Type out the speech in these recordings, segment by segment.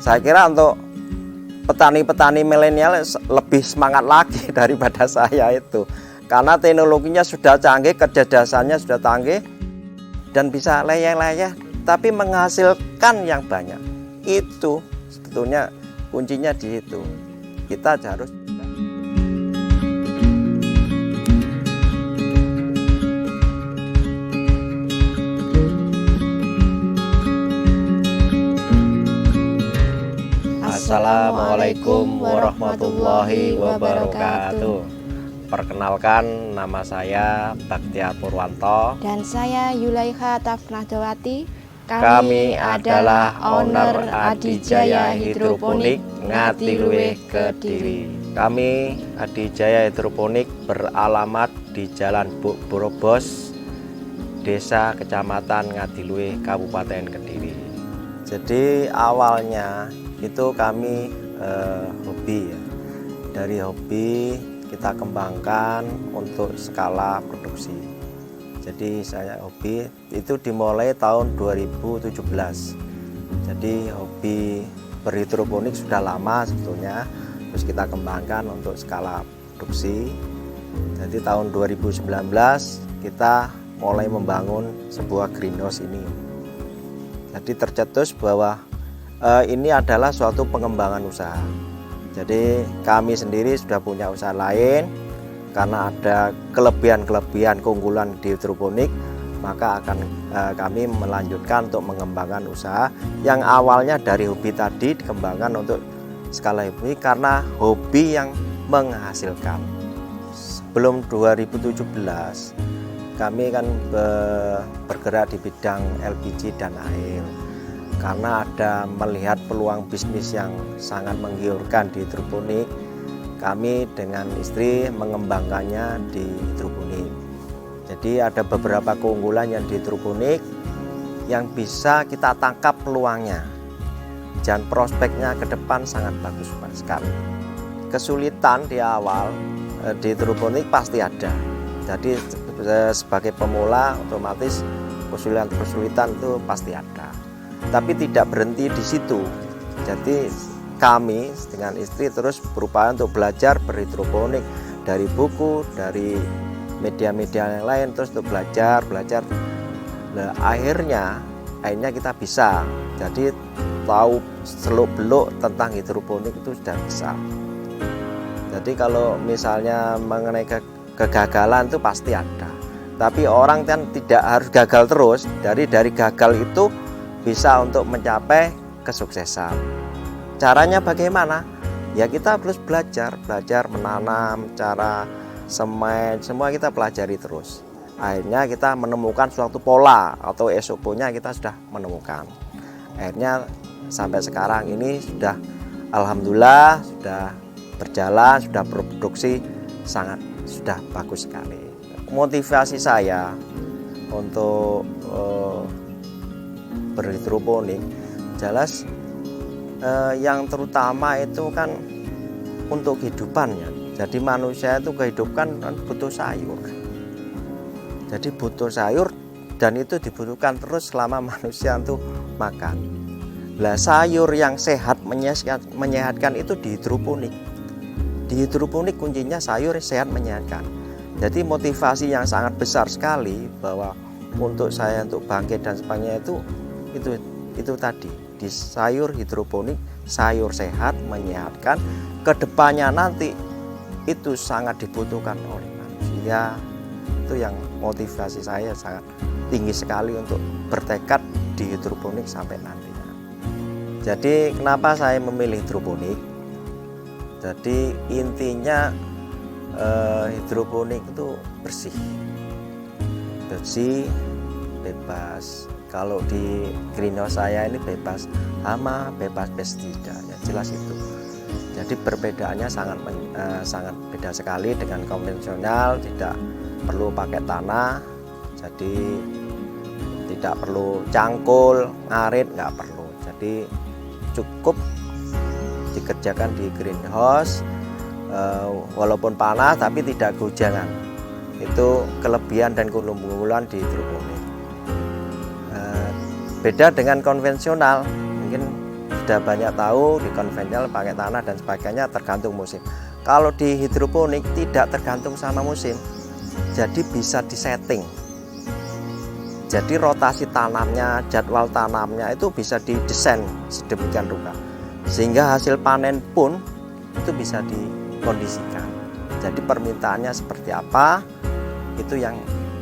Saya kira untuk petani-petani milenial lebih semangat lagi daripada saya itu. Karena teknologinya sudah canggih, kecerdasannya sudah canggih, dan bisa leyeh-leyeh, tapi menghasilkan yang banyak. Itu sebetulnya kuncinya di situ. Kita harus Assalamualaikum warahmatullahi wabarakatuh. Perkenalkan, nama saya Baktiar Purwanto. Dan saya Yulaikha Tafnahdawati. Kami adalah owner Adijaya Hidroponik Ngatiluwih, Kediri. Kami Adijaya Hidroponik beralamat di Jalan Borobos, Desa Kecamatan Ngatiluwih, Kabupaten Kediri. Jadi awalnya itu kami hobi ya. Dari hobi kita kembangkan untuk skala produksi. Jadi saya hobi itu dimulai tahun 2017. Jadi hobi berhidroponik sudah lama sebetulnya, terus kita kembangkan untuk skala produksi. Jadi tahun 2019 kita mulai membangun sebuah greenhouse ini. Jadi tercetus bahwa ini adalah suatu pengembangan usaha. Jadi kami sendiri sudah punya usaha lain, karena ada kelebihan-kelebihan keunggulan di hidroponik, maka akan kami melanjutkan untuk mengembangkan usaha yang awalnya dari hobi tadi dikembangkan untuk skala hobi karena hobi yang menghasilkan. Sebelum 2017 kami kan bergerak di bidang LPG dan air. Karena ada melihat peluang bisnis yang sangat menggiurkan di hidroponik, kami dengan istri mengembangkannya di hidroponik. Jadi ada beberapa keunggulan yang di hidroponik yang bisa kita tangkap peluangnya, dan prospeknya ke depan sangat bagus sekali. Kesulitan di awal di hidroponik pasti ada. Jadi sebagai pemula otomatis kesulitan itu pasti ada. Tapi tidak berhenti di situ. Jadi kami dengan istri terus berupaya untuk belajar berhidroponik dari buku, dari media-media yang lain, terus untuk belajar. Nah, akhirnya kita bisa. Jadi tahu seluk-beluk tentang hidroponik itu sudah bisa. Jadi kalau misalnya mengenai kegagalan itu pasti ada. Tapi orang kan tidak harus gagal terus. Dari gagal itu bisa untuk mencapai kesuksesan. Caranya bagaimana? Ya kita harus belajar menanam, cara semen, semua kita pelajari terus. Akhirnya kita menemukan suatu pola atau SOP-nya kita sudah menemukan. Akhirnya sampai sekarang ini sudah alhamdulillah sudah berjalan, sudah produksi sudah bagus sekali. Motivasi saya untuk berhidroponik jelas yang terutama itu kan untuk kehidupan ya. Jadi manusia itu kehidupan butuh sayur. Jadi butuh sayur dan itu dibutuhkan terus selama manusia untuk makan. Lah sayur yang sehat menyehatkan itu di hidroponik. Di hidroponik kuncinya sayur sehat menyehatkan. Jadi motivasi yang sangat besar sekali bahwa untuk saya untuk bangkit dan sebagainya itu tadi di sayur hidroponik, sayur sehat menyehatkan, kedepannya nanti itu sangat dibutuhkan oleh manusia. Itu yang motivasi saya sangat tinggi sekali untuk bertekad di hidroponik sampai nantinya. Jadi kenapa saya memilih hidroponik? Jadi intinya hidroponik itu bersih, bebas. Kalau di greenhouse saya ini bebas hama, bebas pestisida, ya jelas itu. Jadi perbedaannya sangat beda sekali dengan konvensional, tidak perlu pakai tanah. Jadi tidak perlu cangkul, ngarit, nggak perlu. Jadi cukup dikerjakan di greenhouse, walaupun panas tapi tidak kehujanan. Itu kelebihan dan keunggulan di hidroponik. Beda dengan konvensional, mungkin sudah banyak tahu di konvensional pakai tanah dan sebagainya tergantung musim. Kalau di hidroponik tidak tergantung sama musim, jadi bisa disetting. Jadi rotasi tanamnya, jadwal tanamnya itu bisa didesain sedemikian rupa, sehingga hasil panen pun itu bisa dikondisikan. Jadi permintaannya seperti apa, itu yang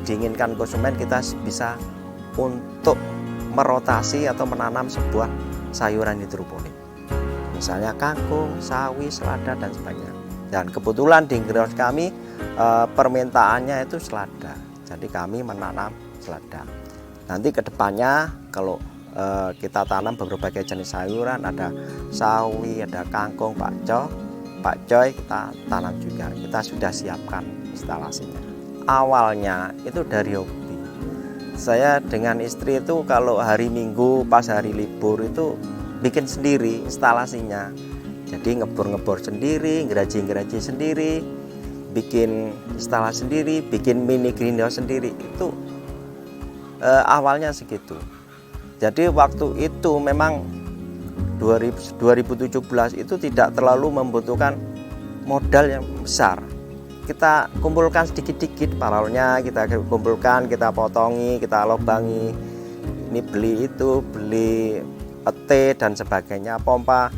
diinginkan konsumen, kita bisa untuk merotasi atau menanam sebuah sayuran hidroponik. Misalnya kangkung, sawi, selada dan sebagainya. Dan kebetulan di greenhouse kami permintaannya itu selada. Jadi kami menanam selada. Nanti kedepannya kalau kita tanam berbagai jenis sayuran, ada sawi, ada kangkung, pakcoy kita tanam juga. Kita sudah siapkan instalasinya. Awalnya itu dari hobi. Saya dengan istri itu kalau hari Minggu pas hari libur itu bikin sendiri instalasinya. Jadi ngebor sendiri, geraji sendiri, bikin instalasi sendiri, bikin mini greenhouse sendiri. Itu awalnya segitu. Jadi waktu itu memang 2017 itu tidak terlalu membutuhkan modal yang besar. Kita kumpulkan sedikit-sedikit paralelnya, kita kumpulkan, kita potongi, kita lobangi. Ini beli itu, beli pete dan sebagainya, pompa.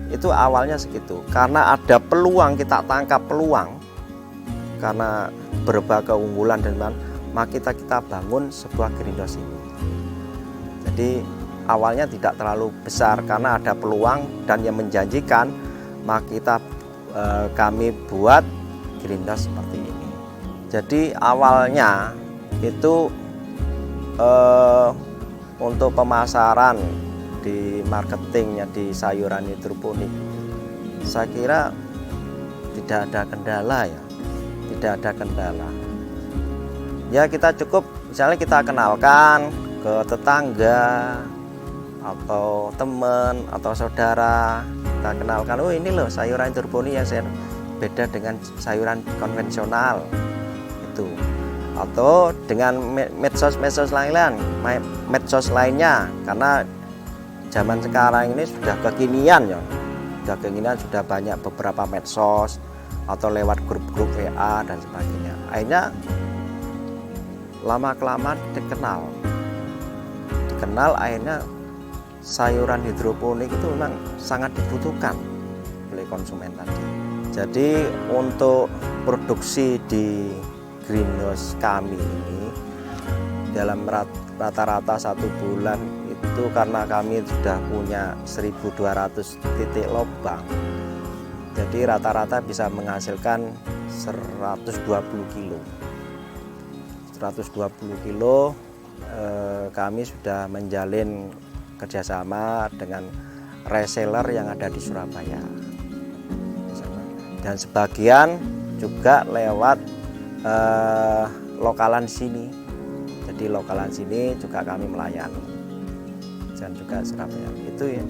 Itu awalnya segitu. Karena ada peluang, kita tangkap peluang. Karena berbagai keunggulan dan maka kita bangun sebuah greenhouse ini. Jadi awalnya tidak terlalu besar karena ada peluang dan yang menjanjikan, maka kami buat greenhouse seperti ini. Jadi awalnya itu untuk pemasaran di marketingnya di sayuran hidroponik, saya kira tidak ada kendala ya, tidak ada kendala. Ya kita cukup misalnya kita kenalkan ke tetangga atau teman atau saudara, kita kenalkan, oh ini loh sayuran hidroponik yang saya beda dengan sayuran konvensional itu, atau dengan medsos lainnya, karena zaman sekarang ini sudah kekinian ya, sudah banyak beberapa medsos atau lewat grup-grup WA dan sebagainya. Akhirnya lama-kelamaan dikenal, akhirnya sayuran hidroponik itu memang sangat dibutuhkan oleh konsumen tadi. Jadi untuk produksi di greenhouse kami ini dalam rata-rata 1 bulan itu, karena kami sudah punya 1.200 titik lubang, jadi rata-rata bisa menghasilkan 120 kilo. 120 kilo kami sudah menjalin kerjasama dengan reseller yang ada di Surabaya, dan sebagian juga lewat lokalan sini. Jadi lokalan sini juga kami melayani, dan juga Surabaya itu ya,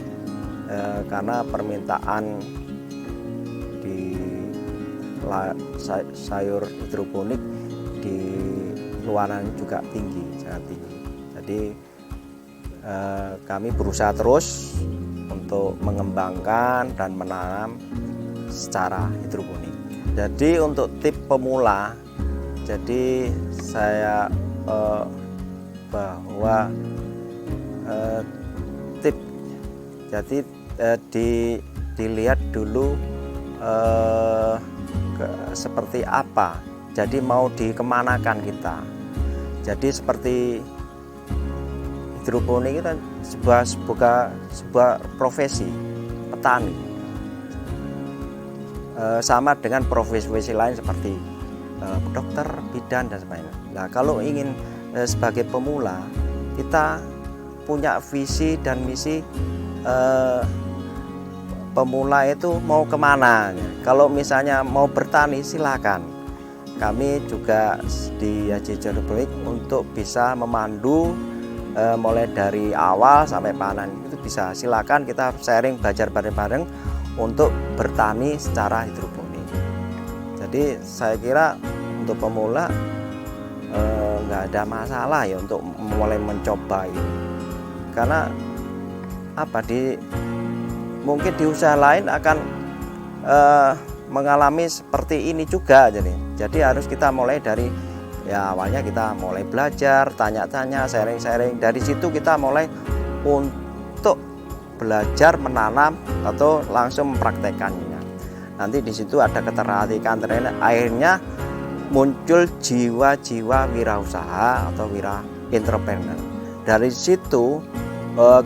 karena permintaan di sayur hidroponik di luaran juga tinggi, sangat tinggi. Jadi kami berusaha terus untuk mengembangkan dan menanam secara hidroponik. Jadi untuk tip pemula, jadi saya bahwa tip, jadi dilihat dulu seperti apa, jadi mau dikemanakan kita. Jadi seperti hidroponik itu sebuah profesi petani, sama dengan profesi lain seperti dokter, bidan dan sebagainya. Nah kalau ingin sebagai pemula, kita punya visi dan misi pemula itu mau kemana. Kalau misalnya mau bertani silakan, kami juga di AJC Hidroponik untuk bisa memandu mulai dari awal sampai panen itu bisa. Silakan kita sharing, belajar bareng-bareng untuk bertani secara hidroponik. Jadi saya kira untuk pemula nggak ada masalah ya untuk mulai mencoba ini, karena mungkin di usaha lain akan mengalami seperti ini juga. Jadi harus kita mulai dari ya awalnya kita mulai belajar, tanya-tanya, sharing-sharing. Dari situ kita mulai untuk belajar menanam atau langsung mempraktekannya. Nanti di situ ada ketertarikan, akhirnya muncul jiwa-jiwa wirausaha atau wira entrepreneur. Dari situ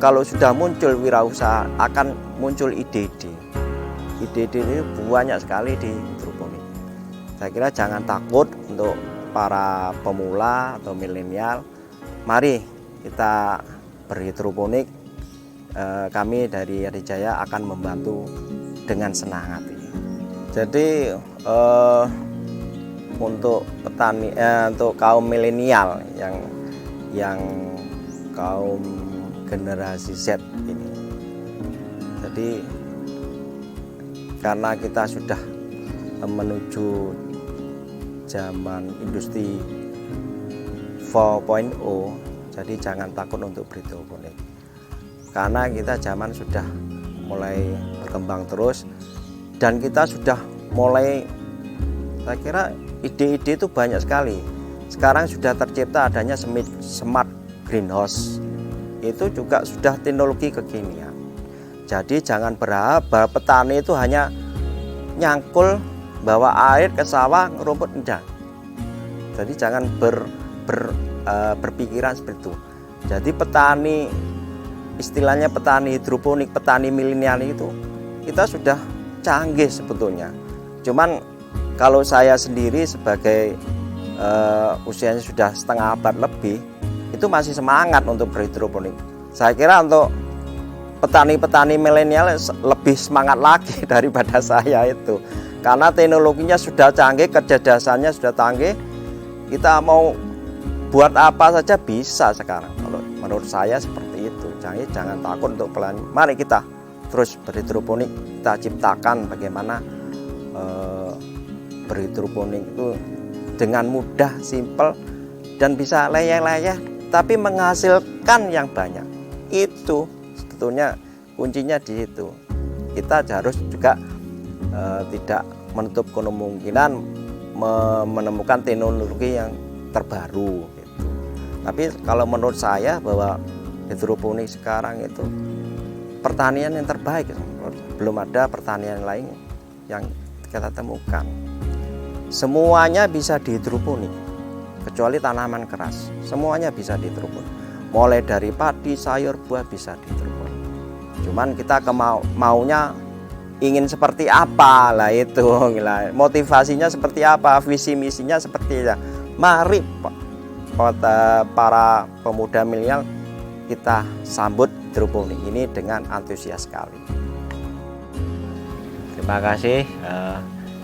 kalau sudah muncul wirausaha akan muncul ide-ide. Ide-ide ini banyak sekali di hidroponik. Saya kira jangan takut untuk para pemula atau milenial. Mari kita berhidroponik. Kami dari Adijaya akan membantu dengan senang hati. Jadi untuk petani, untuk kaum milenial yang kaum generasi Z ini. Jadi karena kita sudah menuju zaman industri 4.0, jadi jangan takut untuk berhidroponik. Karena kita zaman sudah mulai berkembang terus dan kita sudah mulai, saya kira ide-ide itu banyak sekali. Sekarang sudah tercipta adanya smart greenhouse. Itu juga sudah teknologi kekinian. Jadi jangan berharap bahwa petani itu hanya nyangkul bawa air ke sawah rumput, enggak. Jadi jangan berpikiran seperti itu. Jadi petani, istilahnya petani hidroponik, petani milenial itu kita sudah canggih sebetulnya. Cuman kalau saya sendiri sebagai usianya sudah setengah abad lebih, itu masih semangat untuk berhidroponik. Saya kira untuk petani-petani milenial lebih semangat lagi daripada saya itu, karena teknologinya sudah canggih, kecerdasannya sudah canggih. Kita mau buat apa saja bisa sekarang. Kalau menurut saya seperti itu. Jadi jangan takut untuk pelani. Mari kita terus berhidroponik. Kita ciptakan bagaimana berhidroponik itu dengan mudah, simpel, dan bisa leyeh-leyeh tapi menghasilkan yang banyak. Itu sebetulnya kuncinya di situ. Kita harus juga tidak menutup kemungkinan menemukan teknologi yang terbaru gitu. Tapi kalau menurut saya bahwa hidroponik sekarang itu pertanian yang terbaik. Belum ada pertanian lain yang kita temukan. Semuanya bisa dihidroponik kecuali tanaman keras. Semuanya bisa dihidroponik. Mulai dari padi, sayur, buah bisa dihidroponik. Cuman kita maunya ingin seperti apa lah itu, motivasinya seperti apa, visi misinya seperti apa. Mari para pemuda milenial kita sambut hidroponik ini dengan antusias sekali. Terima kasih.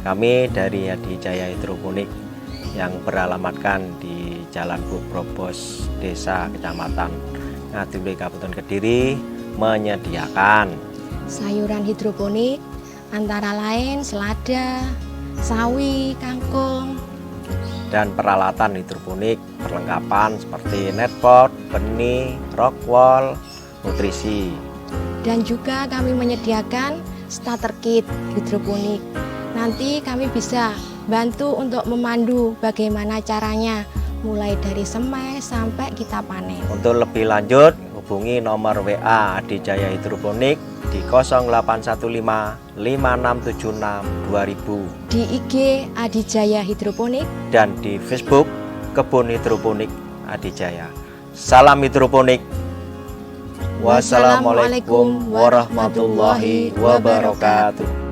Kami dari Adijaya Hidroponik yang beralamatkan di Jalan Bukrobos, Desa Kecamatan Ngadiluwe, Kabupaten Kediri, menyediakan sayuran hidroponik antara lain selada, sawi, kangkung, dan peralatan hidroponik perlengkapan seperti netpot, benih, rock wall, nutrisi. Dan juga kami menyediakan starter kit hidroponik. Nanti kami bisa bantu untuk memandu bagaimana caranya mulai dari semai sampai kita panen. Untuk lebih lanjut hubungi nomor WA Adijaya Hidroponik di 0815 5676 2000, di IG Adijaya Hidroponik, dan di Facebook Kebun Hidroponik Adijaya. Salam hidroponik. Wassalamualaikum warahmatullahi wabarakatuh.